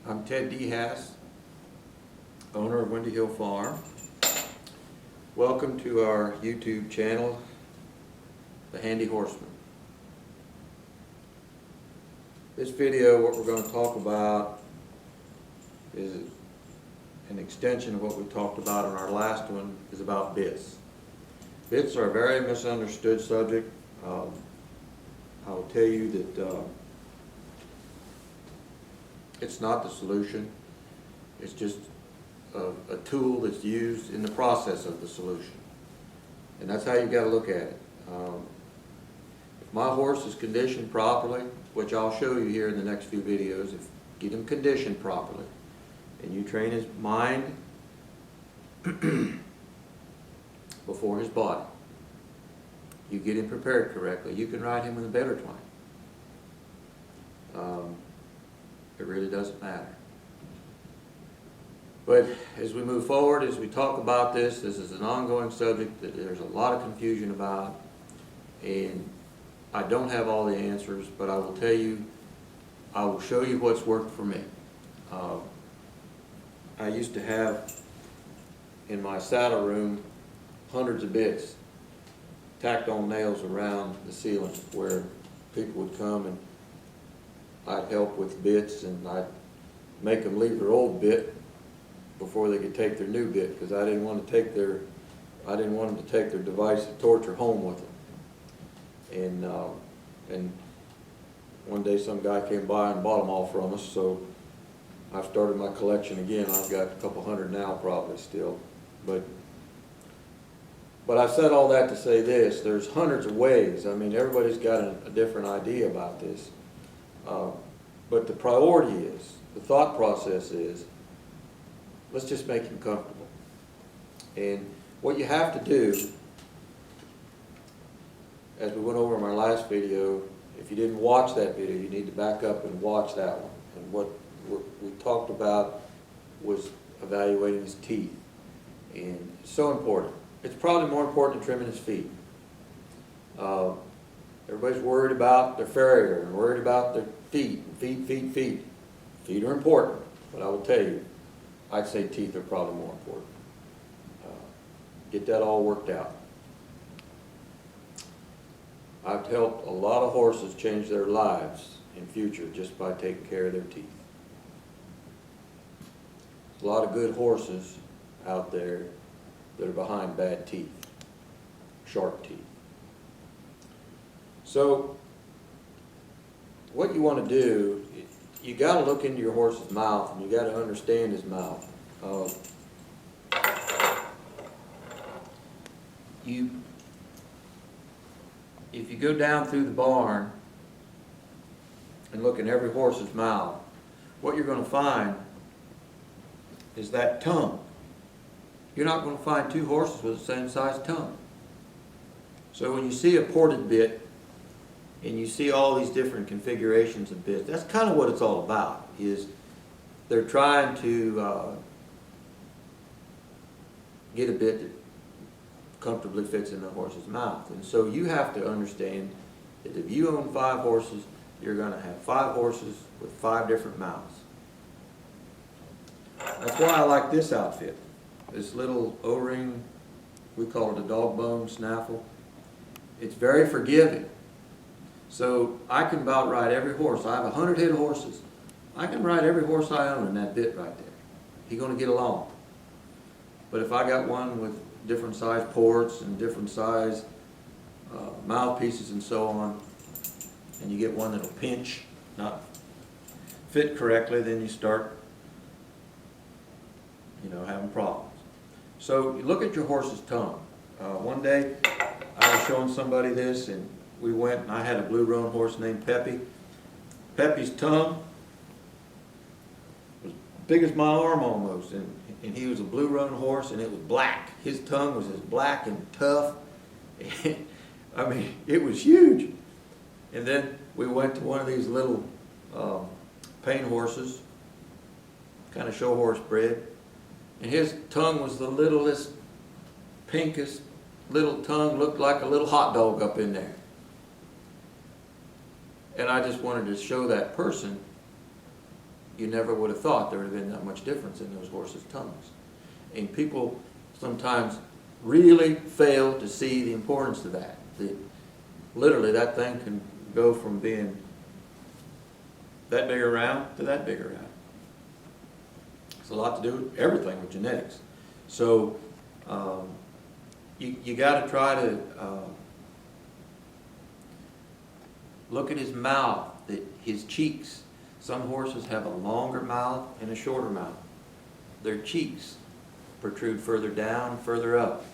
I'm Ted DeHaas, owner of Windy Hill Farm. Welcome to our YouTube channel, The Handy Horseman. This video, what we're going to talk about is an extension of what we talked about in our last one, is about bits. Bits are a very misunderstood subject. I will tell you that it's not the solution. It's just a tool that's used in the process of the solution. And that's how you got to look at it. If my horse is conditioned properly, which I'll show you here in the next few videos, if get him conditioned properly, and you train his mind before his body, you get him prepared correctly, you can ride him with a bit or twine. It really doesn't matter. But as we move forward, as we talk about this is an ongoing subject that there's a lot of confusion about, and I don't have all the answers, but I will tell you, I will show you what's worked for me. I used to have in my saddle room hundreds of bits tacked on nails around the ceiling where people would come and I'd help with bits, and I'd make them leave their old bit before they could take their new bit, because I didn't want them to take their device of torture home with them. And one day some guy came by and bought them all from us, so I've started my collection again. I've got a couple hundred now probably still, but I've said all that to say this: there's hundreds of ways. I mean, everybody's got a different idea about this. But the priority is, the thought process is, let's just make him comfortable. And what you have to do, as we went over in our last video, if you didn't watch that video, you need to back up and watch that one. And what we talked about was evaluating his teeth. And it's so important. It's probably more important than trimming his feet. Everybody's worried about their farrier and worried about their feet. Feet. Feet are important, but I will tell you, I'd say teeth are probably more important. Get that all worked out. I've helped a lot of horses change their lives in future just by taking care of their teeth. There's a lot of good horses out there that are behind bad teeth, sharp teeth. So what you want to do, you got to look into your horse's mouth, and you got to understand his mouth. If you go down through the barn and look in every horse's mouth, what you're going to find is that tongue. You're not going to find two horses with the same size tongue. So when you see a ported bit and you see all these different configurations of bits, that's kind of what it's all about. Is they're trying to get a bit that comfortably fits in the horse's mouth. And so you have to understand that if you own 5 horses, you're going to have 5 horses with 5 different mouths. That's why I like this outfit. This little O-ring, we call it a dog bone snaffle. It's very forgiving. So I can about ride every horse. I have 100 head of horses. I can ride every horse I own in that bit right there. He's going to get along. But if I got one with different size ports and different size mouthpieces and so on, and you get one that'll pinch, not fit correctly, then you start, having problems. So you look at your horse's tongue. One day I was showing somebody this, and we went, and I had a blue roan horse named Peppy. Peppy's tongue was big as my arm almost, and he was a blue roan horse, and it was black. His tongue was as black and tough. I mean, it was huge. And then we went to one of these little paint horses, kind of show horse bred, and his tongue was the littlest, pinkest little tongue, looked like a little hot dog up in there. And I just wanted to show that person you never would have thought there would have been that much difference in those horses' tongues. And people sometimes really fail to see the importance of that. Literally, that thing can go from being that big around to that big around. It's a lot to do with everything with genetics. So you got to try to look at his mouth, his cheeks. Some horses have a longer mouth and a shorter mouth. Their cheeks protrude further down, further up.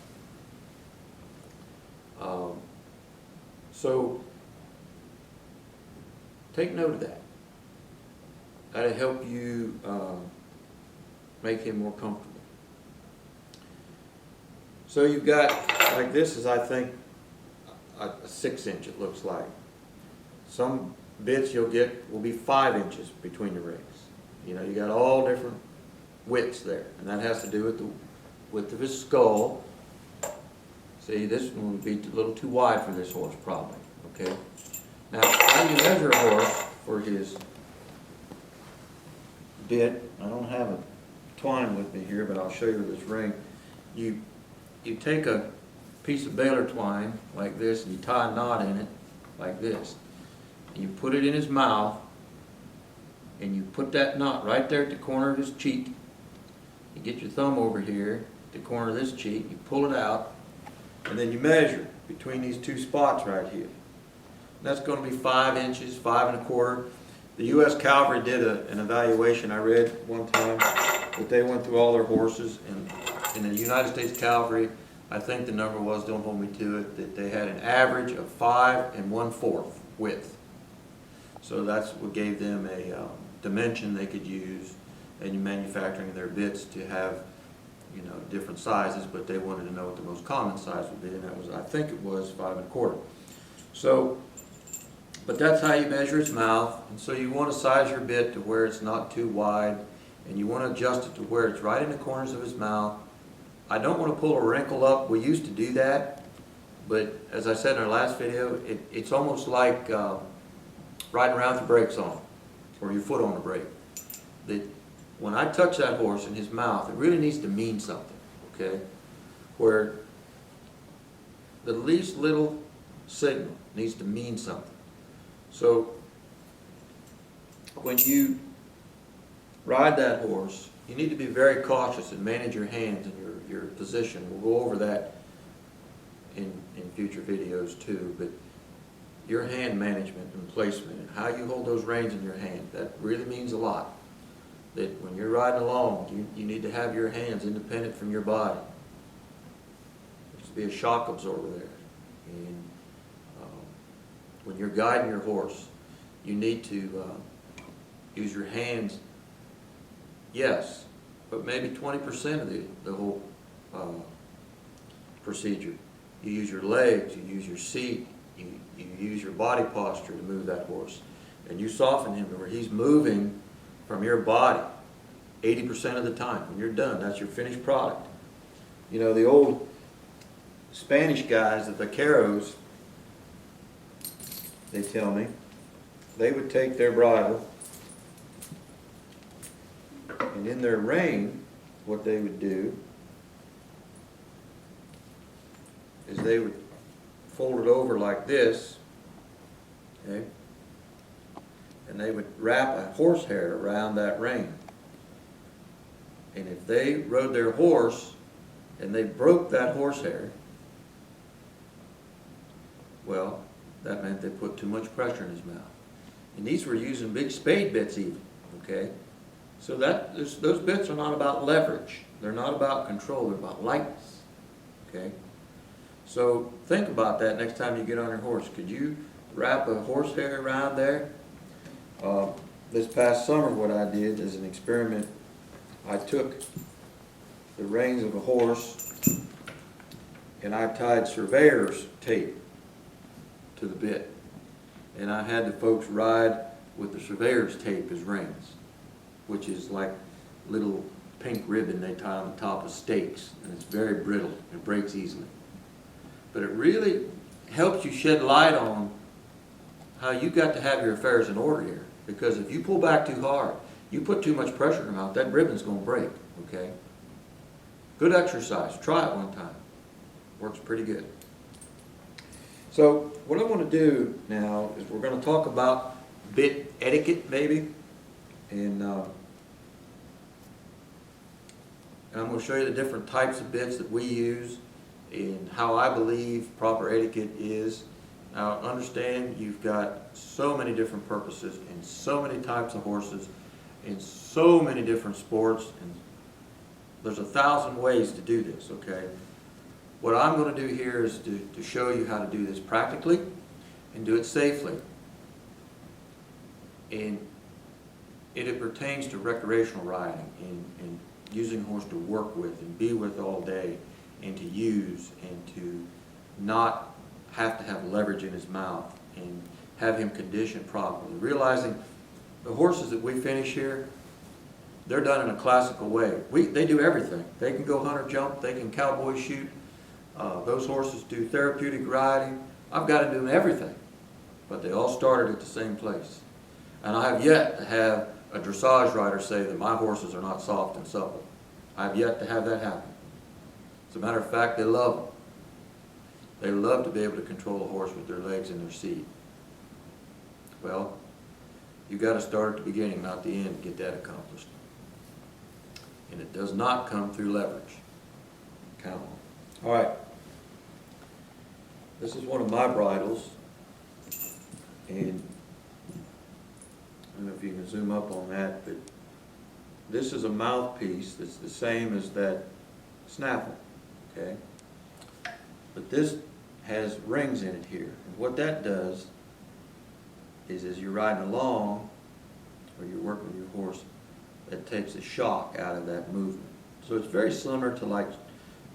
So take note of that. That'll help you make him more comfortable. So you've got, like this is, I think, a 6-inch it looks like. Some bits you'll get will be 5 inches between the rings. You know, you got all different widths there, and that has to do with the width of his skull. See, this one would be a little too wide for this horse, probably. Okay. Now, how you measure a horse for his bit? I don't have a twine with me here, but I'll show you with this ring. You take a piece of baler twine like this, and you tie a knot in it like this. And you put it in his mouth, and you put that knot right there at the corner of his cheek. You get your thumb over here at the corner of this cheek, you pull it out, and then you measure between these two spots right here. And that's going to be 5 inches, 5 1/4. The U.S. Cavalry did an evaluation I read one time that they went through all their horses, and in the United States Cavalry, I think the number was, don't hold me to it, that they had an average of 5 1/4 width. So that's what gave them a dimension they could use in manufacturing their bits to have, you know, different sizes, but they wanted to know what the most common size would be, and that was, I think it was 5 1/4. So, but that's how you measure its mouth, and so you want to size your bit to where it's not too wide, and you want to adjust it to where it's right in the corners of his mouth. I don't want to pull a wrinkle up. We used to do that, but as I said in our last video, it's almost like riding around with the brakes on, or your foot on the brake. That when I touch that horse in his mouth, it really needs to mean something, okay? Where the least little signal needs to mean something. So when you ride that horse, you need to be very cautious and manage your hands and your position. We'll go over that in future videos too, but your hand management and placement and how you hold those reins in your hand, that really means a lot. That when you're riding along, you need to have your hands independent from your body. There should be a shock absorber there. And when you're guiding your horse, you need to use your hands, yes, but maybe 20% of the whole procedure. You use your legs, you use your seat, you use your body posture to move that horse. And you soften him to where he's moving from your body 80% of the time. When you're done, that's your finished product. You know, the old Spanish guys, the vaqueros, they tell me, they would take their bridle, and in their rein, what they would do is they would fold it over like this, okay? And they would wrap a horsehair around that rein. And if they rode their horse and they broke that horsehair, well, that meant they put too much pressure in his mouth. And these were using big spade bits even, okay? So those bits are not about leverage. They're not about control. They're about lightness, okay? So think about that next time you get on your horse. Could you wrap a horsehair around there? This past summer what I did as an experiment, I took the reins of a horse and I tied surveyor's tape to the bit. And I had the folks ride with the surveyor's tape as reins, which is like little pink ribbon they tie on the top of stakes, and it's very brittle. It breaks easily. But it really helps you shed light on how you got to have your affairs in order here. Because if you pull back too hard, You put too much pressure in the mouth, that ribbon's gonna break, okay? Good exercise, try it one time. Works pretty good. So what I want to do now is we're going to talk about bit etiquette maybe, and I'm going to show you the different types of bits that we use and how I believe proper etiquette is. Now understand you've got so many different purposes and so many types of horses in so many different sports, and there's 1,000 ways to do this, okay? What I'm going to do here is to show you how to do this practically and do it safely. And it pertains to recreational riding and using a horse to work with and be with all day and to use and to not have to have leverage in his mouth and have him conditioned properly. Realizing the horses that we finish here, they're done in a classical way. They do everything. They can go hunter jump, they can cowboy shoot. Those horses do therapeutic riding. I've got to do everything, but they all started at the same place. And I have yet to have a dressage rider say that my horses are not soft and supple. I have yet to have that happen. As a matter of fact, they love them. They love to be able to control a horse with their legs in their seat. Well, you've got to start at the beginning, not the end, to get that accomplished. And it does not come through leverage. Count on. All right, this is one of my bridles, and I don't know if you can zoom up on that, but this is a mouthpiece that's the same as that snaffle, okay? But this has rings in it here, and what that does is as you're riding along, or you're working with your horse, that takes the shock out of that movement. So it's very similar to, like,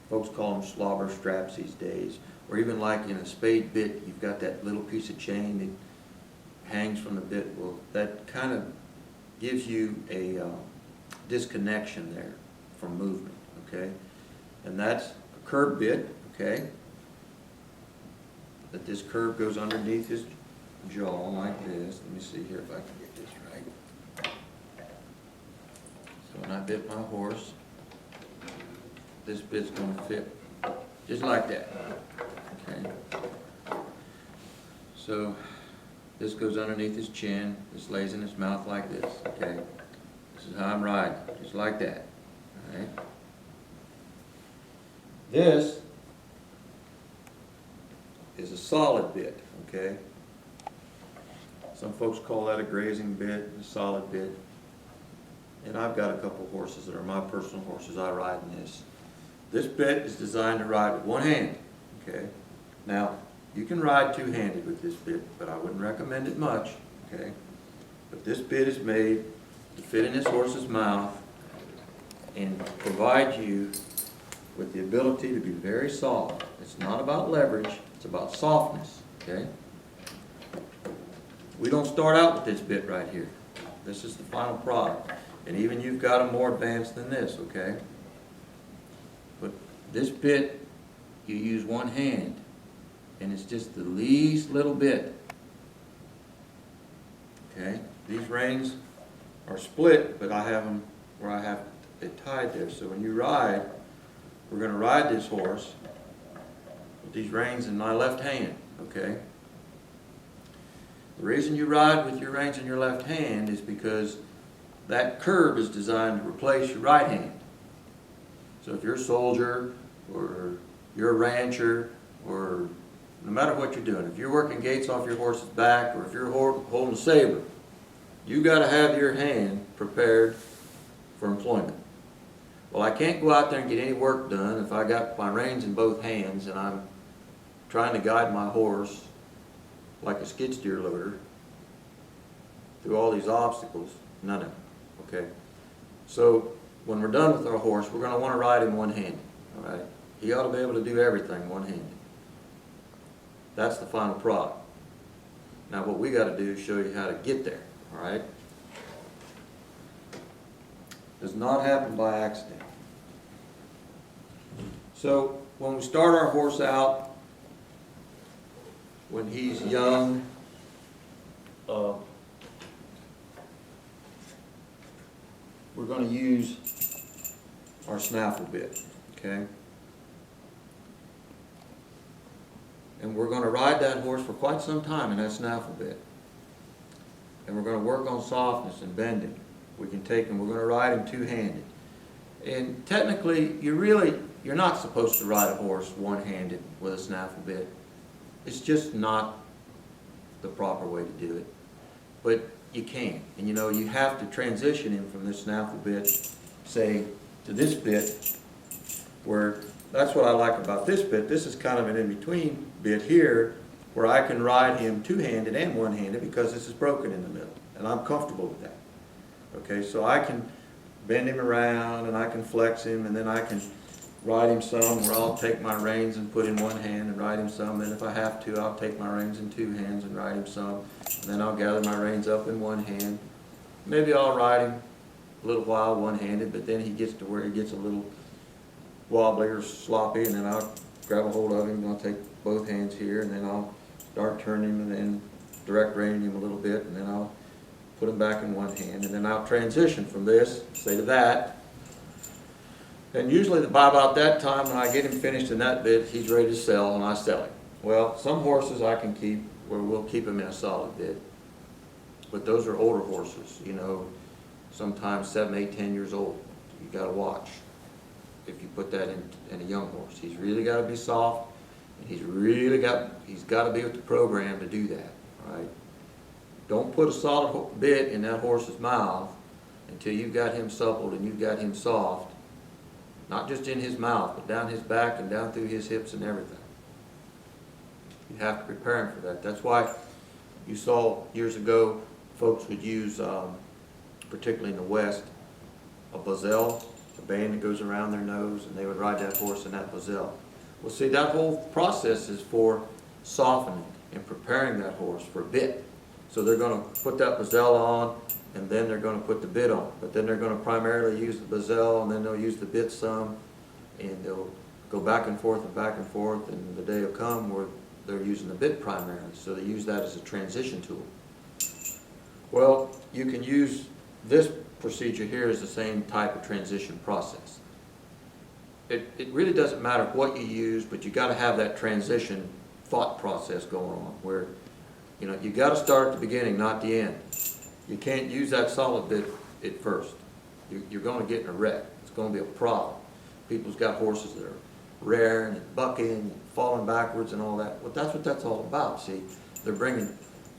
folks call them slobber straps these days, or even like in a spade bit, you've got that little piece of chain that hangs from the bit. Well, that kind of gives you a disconnection there from movement, okay? And that's a curb bit, okay? That this curb goes underneath his jaw like this. Let me see here if I can get this right. So when I bit my horse, this bit's going to fit just like that, okay? So this goes underneath his chin, this lays in his mouth like this, okay? This is how I'm riding, just like that, all right? This is a solid bit, okay? Some folks call that a grazing bit, a solid bit. And I've got a couple of horses that are my personal horses. I ride in this. This bit is designed to ride with one hand, okay? Now, you can ride two-handed with this bit, but I wouldn't recommend it much, okay? But this bit is made to fit in this horse's mouth and provide you with the ability to be very soft. It's not about leverage, it's about softness, okay? We don't start out with this bit right here. This is the final product. And even you've got them more advanced than this, okay? But this bit, you use one hand, and it's just the least little bit. Okay? These reins are split, but I have them where I have it tied there. So when you ride, we're going to ride this horse with these reins in my left hand, okay? The reason you ride with your reins in your left hand is because that curb is designed to replace your right hand. So if you're a soldier, or you're a rancher, or no matter what you're doing, if you're working gates off your horse's back, or if you're holding a saber, you got to have your hand prepared for employment. Well, I can't go out there and get any work done if I got my reins in both hands and I'm trying to guide my horse like a skid steer loader through all these obstacles. None of it. Okay? So when we're done with our horse, we're going to want to ride him one-handed. All right? He ought to be able to do everything one-handed. That's the final product. Now what we got to do is show you how to get there. All right? Does not happen by accident. So when we start our horse out, when he's young, going to use our snaffle bit, okay? And we're going to ride that horse for quite some time in that snaffle bit. And we're going to work on softness and bending. We can take him, we're going to ride him two-handed. And technically, you're not supposed to ride a horse one-handed with a snaffle bit. It's just not the proper way to do it. But you can. And you know, you have to transition him from this snaffle bit, say, to this bit, where that's what I like about this bit. This is kind of an in-between bit here, where I can ride him two-handed and one-handed because this is broken in the middle. And I'm comfortable with that. Okay, so I can bend him around and I can flex him, and then I can ride him some where I'll take my reins and put in one hand and ride him some, and if I have to, I'll take my reins in two hands and ride him some, and then I'll gather my reins up in one hand. Maybe I'll ride him a little while one-handed, but then he gets to where he gets a little wobbly or sloppy, and then I'll grab a hold of him and I'll take both hands here, and then I'll start turning him and then direct reining him a little bit, and then I'll put him back in one hand, and then I'll transition from this, say, to that. And usually by about that time, when I get him finished in that bit, he's ready to sell, and I sell him. Well, some horses I can keep, where we'll keep him in a solid bit. But those are older horses, you know, sometimes 7, 8, 10 years old. You got to watch if you put that in a young horse. He's really got to be soft, and he's got to be with the program to do that, right? Don't put a solid bit in that horse's mouth until you've got him suppled and you've got him soft. Not just in his mouth, but down his back and down through his hips and everything. You have to prepare him for that. That's why you saw years ago folks would use, particularly in the West, a bazelle, a band that goes around their nose, and they would ride that horse in that bazelle. Well, see, that whole process is for softening and preparing that horse for a bit. So they're going to put that bazelle on, and then they're going to put the bit on. But then they're going to primarily use the bazelle, and then they'll use the bit some, and they'll go back and forth, and the day will come where they're using the bit primarily. So they use that as a transition tool. Well, you can use this procedure here as the same type of transition process. It really doesn't matter what you use, but you got to have that transition thought process going on, where you know, you got to start at the beginning, not the end. You can't use that solid bit at first. You're going to get in a wreck. It's going to be a problem. People's got horses that are rearing and bucking and falling backwards and all that. Well, that's what that's all about, see. They're bringing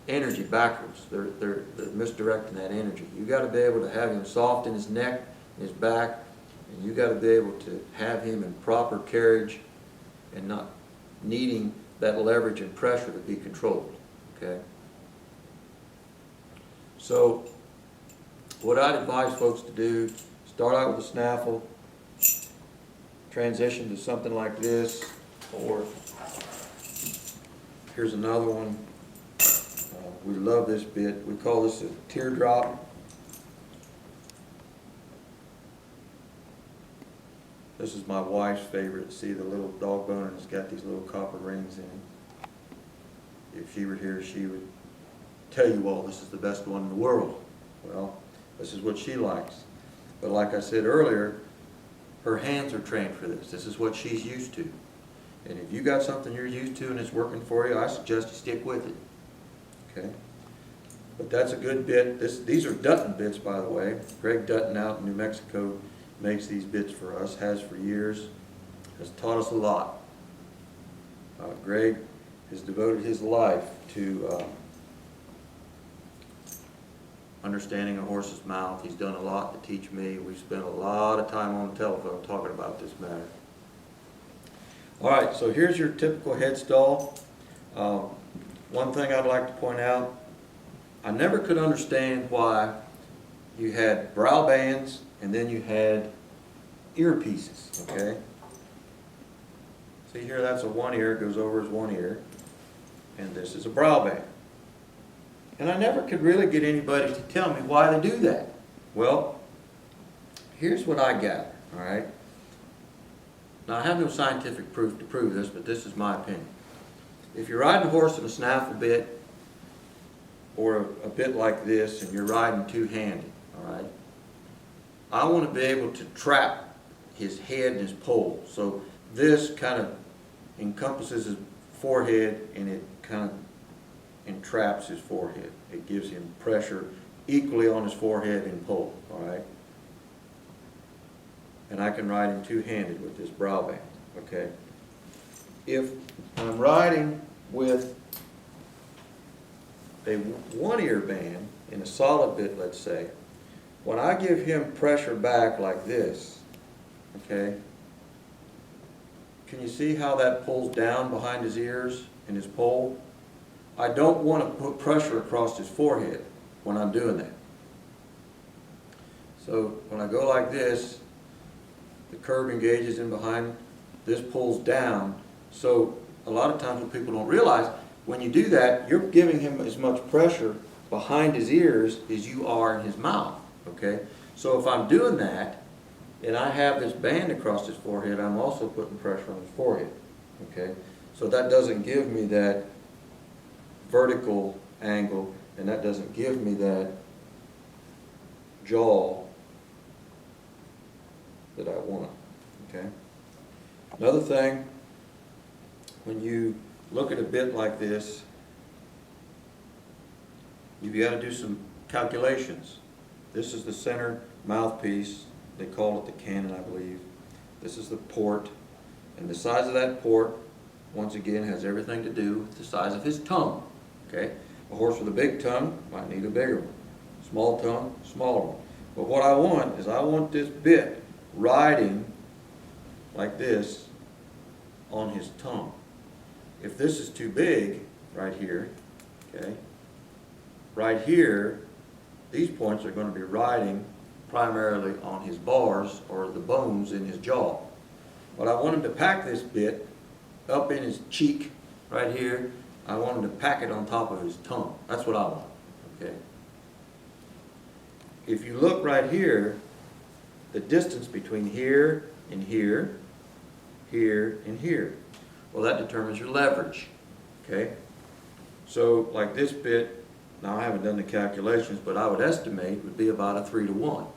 energy backwards. They're misdirecting that energy. You got to be able to have him soft in his neck, in his back, and you got to be able to have him in proper carriage and not needing that leverage and pressure to be controlled. Okay. So what I'd advise folks to do, start out with a snaffle, transition to something like this, or here's another one. We love this bit. We call this a teardrop. This is my wife's favorite. See the little dog bone, and it's got these little copper rings in it. If she were here, she would tell you all this is the best one in the world. Well, this is what she likes. But like I said earlier, her hands are trained for this. This is what she's used to. And if you got something you're used to and it's working for you, I suggest you stick with it. Okay? But that's a good bit. These are Dutton bits, by the way. Greg Dutton out in New Mexico makes these bits for us, has for years, has taught us a lot. Greg has devoted his life to understanding a horse's mouth. He's done a lot to teach me. We've spent a lot of time on the telephone talking about this matter. All right, so here's your typical headstall. One thing I'd like to point out, I never could understand why you had brow bands and then you had earpieces, okay? See here, that's a one ear, goes over his one ear. And this is a brow band. And I never could really get anybody to tell me why they do that. Well, here's what I gather, all right? Now, I have no scientific proof to prove this, but this is my opinion. If you're riding a horse in a snaffle bit, or a bit like this, and you're riding two-handed, all right? I want to be able to trap his head and his pole. So this kind of encompasses his forehead and it kind of entraps his forehead. It gives him pressure equally on his forehead and pole, all right? And I can ride him two-handed with this brow band, okay? If I'm riding with a one-ear band in a solid bit, let's say, when I give him pressure back like this, okay, can you see how that pulls down behind his ears and his pole? I don't want to put pressure across his forehead when I'm doing that. So when I go like this, the curb engages in behind, this pulls down. So a lot of times what people don't realize, when you do that, you're giving him as much pressure behind his ears as you are in his mouth, okay? So if I'm doing that, and I have this band across his forehead, I'm also putting pressure on his forehead, okay? So that doesn't give me that vertical angle, and that doesn't give me that jaw that I want, okay? Another thing, when you look at a bit like this, you've got to do some calculations. This is the center mouthpiece. They call it the cannon, I believe. This is the port. And the size of that port, once again, has everything to do with the size of his tongue. Okay? A horse with a big tongue might need a bigger one. Small tongue, smaller one. But what I want is I want this bit riding like this on his tongue. If this is too big, right here, okay, right here, these points are going to be riding primarily on his bars or the bones in his jaw. But I want him to pack this bit up in his cheek, right here. I want him to pack it on top of his tongue. That's what I want, okay? If you look right here, the distance between here and here, here and here, well, that determines your leverage, okay? So like this bit, now I haven't done the calculations, but I would estimate would be about a 3-to-1.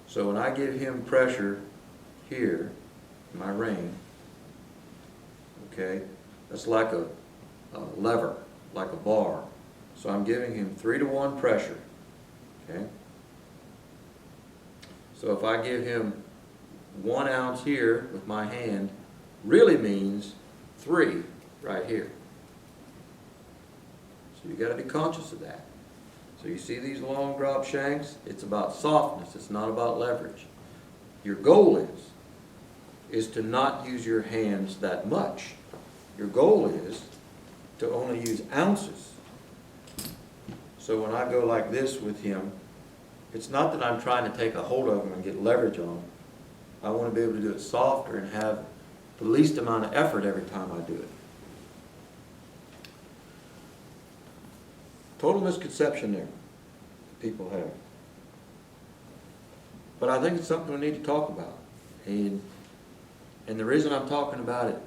So when I give him pressure here, in my rein, okay, that's like a lever, like a bar. So I'm giving him 3-to-1 pressure, okay? So if I give him 1 ounce here with my hand, really means 3 right here. So you got to be conscious of that. So you see these long drop shanks? It's about softness. It's not about leverage. Your goal is to not use your hands that much. Your goal is to only use ounces. So when I go like this with him, it's not that I'm trying to take a hold of him and get leverage on him. I want to be able to do it softer and have the least amount of effort every time I do it. Total misconception there people have. But I think it's something we need to talk about. And the reason I'm talking about it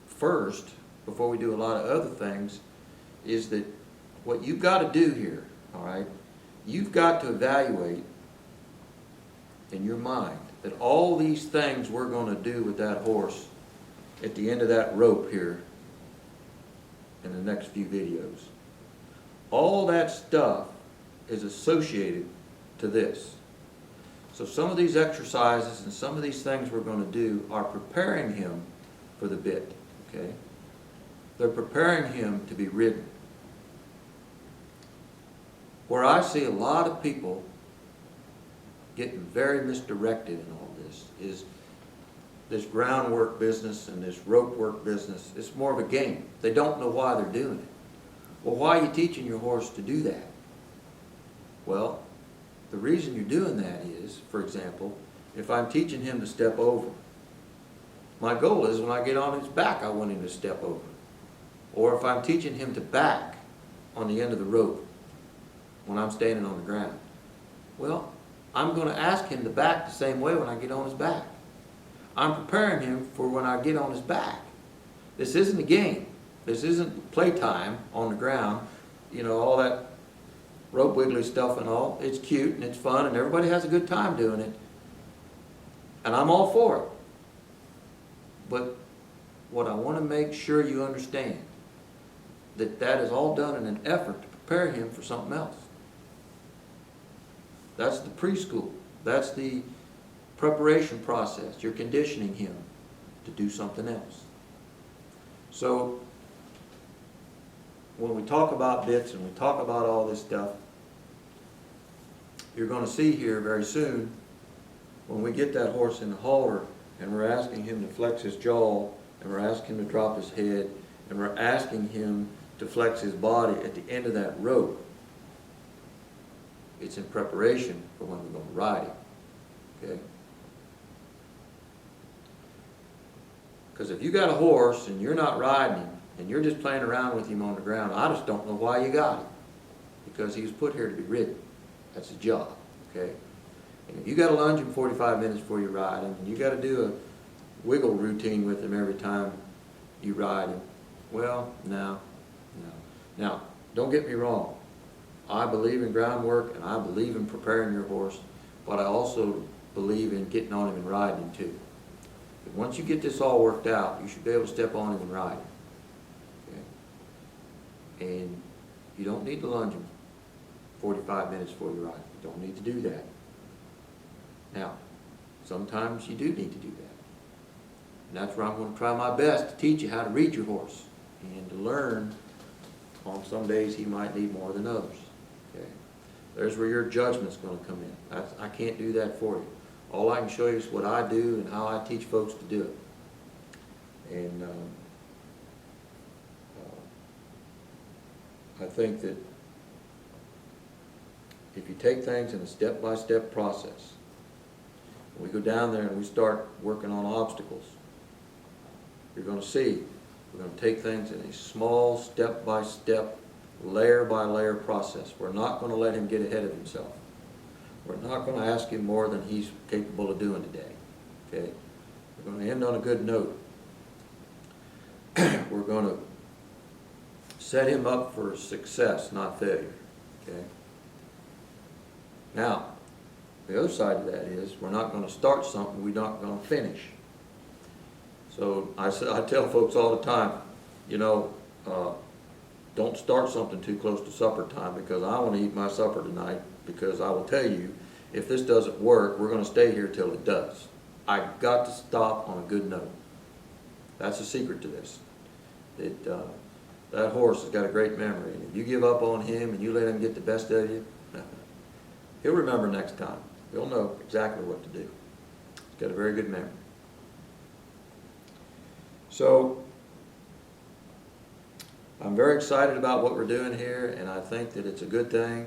first, before we do a lot of other things, is that what you've got to do here, all right, you've got to evaluate in your mind that all these things we're going to do with that horse at the end of that rope here in the next few videos, all that stuff is associated to this. So some of these exercises and some of these things we're going to do are preparing him for the bit, okay? They're preparing him to be ridden. Where I see a lot of people getting very misdirected in all this is this groundwork business and this rope work business. It's more of a game. They don't know why they're doing it. Well, why are you teaching your horse to do that? Well, the reason you're doing that is, for example, if I'm teaching him to step over, my goal is when I get on his back, I want him to step over. Or if I'm teaching him to back on the end of the rope when I'm standing on the ground, well, I'm going to ask him to back the same way when I get on his back. I'm preparing him for when I get on his back. This isn't a game. This isn't playtime on the ground, you know, all that rope wiggly stuff and all. It's cute and it's fun and everybody has a good time doing it. And I'm all for it. But what I want to make sure you understand, that is all done in an effort to prepare him for something else. That's the preschool. That's the preparation process. You're conditioning him to do something else. So when we talk about bits and we talk about all this stuff, you're going to see here very soon, when we get that horse in the halter and we're asking him to flex his jaw and we're asking him to drop his head and we're asking him to flex his body at the end of that rope, it's in preparation for when we're going to ride him. Okay? Because if you got a horse and you're not riding him and you're just playing around with him on the ground, I just don't know why you got him. Because he was put here to be ridden. That's his job. Okay? And if you got to lunge him 45 minutes before you ride him, and you got to do a wiggle routine with him every time you ride him, well, no. Now, don't get me wrong. I believe in groundwork and I believe in preparing your horse, but I also believe in getting on him and riding him too. But once you get this all worked out, you should be able to step on him and ride him. Okay? And you don't need to lunge him 45 minutes before you ride him. You don't need to do that. Now, sometimes you do need to do that. And that's where I'm going to try my best to teach you how to read your horse and to learn on some days he might need more than others. Okay? There's where your judgment's going to come in. I can't do that for you. All I can show you is what I do and how I teach folks to do it. And I think that if you take things in a step-by-step process, we go down there and we start working on obstacles, you're going to see we're going to take things in a small step-by-step, layer-by-layer process. We're not going to let him get ahead of himself. We're not going to ask him more than he's capable of doing today. Okay? We're going to end on a good note. We're going to set him up for success, not failure. Okay? Now, the other side of that is we're not going to start something we're not going to finish. So I tell folks all the time, you know, don't start something too close to supper time because I want to eat my supper tonight, because I will tell you, if this doesn't work, we're going to stay here till it does. I got to stop on a good note. That's the secret to this. That horse has got a great memory, and if you give up on him and you let him get the best of you, he'll remember next time. He'll know exactly what to do. He's got a very good memory. So, I'm very excited about what we're doing here, and I think that it's a good thing.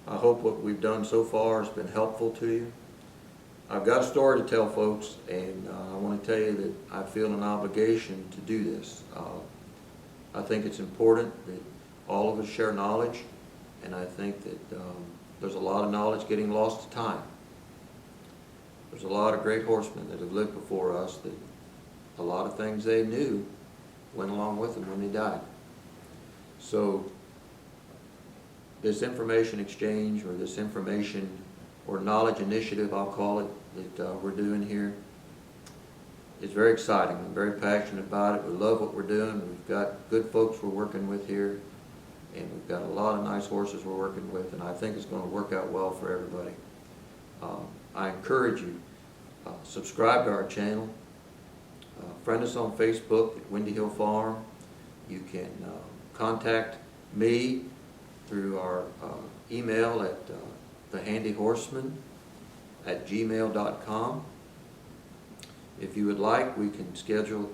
I hope what we've done so far has been helpful to you. I've got a story to tell folks, and I want to tell you that I feel an obligation to do this. I think it's important that all of us share knowledge, and I think that there's a lot of knowledge getting lost to time. There's a lot of great horsemen that have lived before us that a lot of things they knew went along with them when they died. So this information exchange, or this information or knowledge initiative, I'll call it, that we're doing here, is very exciting. I'm very passionate about it. We love what we're doing. We've got good folks we're working with here, and we've got a lot of nice horses we're working with, and I think it's going to work out well for everybody. I encourage you, subscribe to our channel. Friend us on Facebook at Windy Hill Farm. You can contact me through our email at thehandyhorseman@gmail.com. If you would like, we can schedule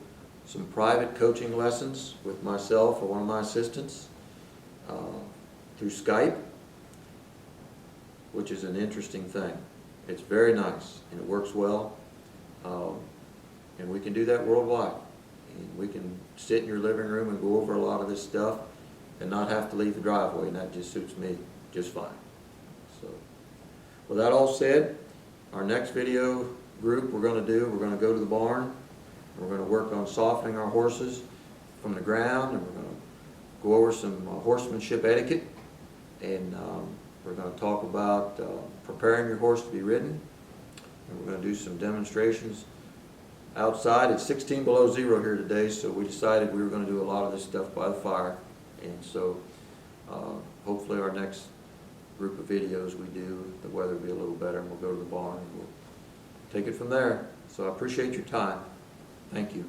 some private coaching lessons with myself or one of my assistants through Skype, which is an interesting thing. It's very nice and it works well. And we can do that worldwide. And we can sit in your living room and go over a lot of this stuff and not have to leave the driveway, and that just suits me just fine. So, with that all said, our next video group we're going to go to the barn. We're going to work on softening our horses from the ground, and we're going to go over some horsemanship etiquette. And we're going to talk about preparing your horse to be ridden. And we're going to do some demonstrations outside. It's 16 below zero here today, so we decided we were going to do a lot of this stuff by the fire. And so hopefully our next group of videos we do, the weather will be a little better, and we'll go to the barn and we'll take it from there. So I appreciate your time. Thank you.